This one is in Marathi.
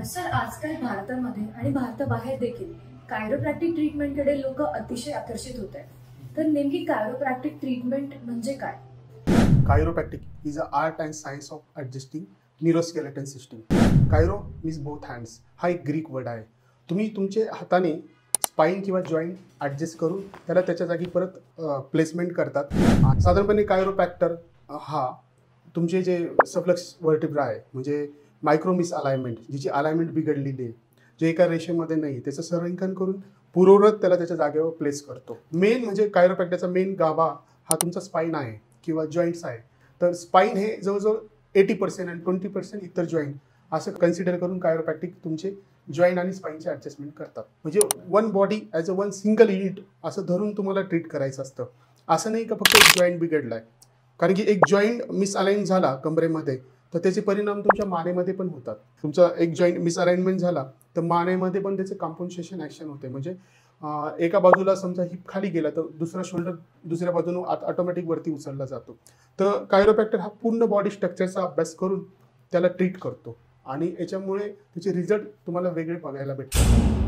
सर, आजकाल भारतामध्ये आणि भारताबाहेर देखील कायरोप्रॅक्टिक ट्रीटमेंटकडे लोक अतिशय आकर्षित होत आहेत. तर नेमकी कायरोप्रॅक्टिक ट्रीटमेंट म्हणजे काय? Chiropractic is an art and science of adjusting neuroskeleton system. Chiro means both hands. हा एक ग्रीक वर्ड आहे. तुम्ही तुमचे हाताने स्पाइन किंवा जॉईंट ॲडजस्ट करून त्याला त्याच्या जागी परत प्लेसमेंट करतात. साधारणपणे कायरोप्रॅक्टर हा तुमचे जे सफ्लक्स वर्टिब्रा आहे, म्हणजे मायक्रो मिस अलाइनमेंट, जिची अलाइनमेंट बिघडलेली आहे, जे एका रेषेमध्ये नाही, त्याचं संरेखन करून पूर्ववत त्याला त्याच्या जागेवर प्लेस करतो. मेन म्हणजे कायरोप्रॅक्टरचा मेन गाभा हा तुमचा स्पाइन आहे किंवा जॉईंट्स आहे. तर स्पाइन हे जवळजवळ 80% आणि 20% इतर जॉईंट असं कन्सिडर करून कायरोप्रॅक्टिक तुमचे जॉईंट आणि स्पाइनचे ॲडजस्टमेंट करतात. म्हणजे one body as a one single unit असं धरून तुम्हाला ट्रीट करायचं असतं. असं नाही का फक्त एक जॉईंट बिघडला आहे. कारण की एक जॉईंट मिसअलाइन झाला कमरेमध्ये तर त्याचे परिणाम तुमच्या मानेमध्ये पण होतात. तुमचा एक जॉईंट मिसअलाइनमेंट झाला तर मानेमध्ये पण त्याचे कॉम्पन्सेशन ॲक्शन होते. म्हणजे एका बाजूला समजा हिप खाली गेला तर दुसरा शोल्डर दुसऱ्या बाजूने ऑटोमॅटिक वरती उचलला जातो. तर कायरोप्रॅक्टर हा पूर्ण बॉडी स्ट्रक्चरचा अभ्यास करून त्याला ट्रीट करतो आणि याच्यामुळे त्याचे रिझल्ट तुम्हाला वेगळे बघायला भेटतात.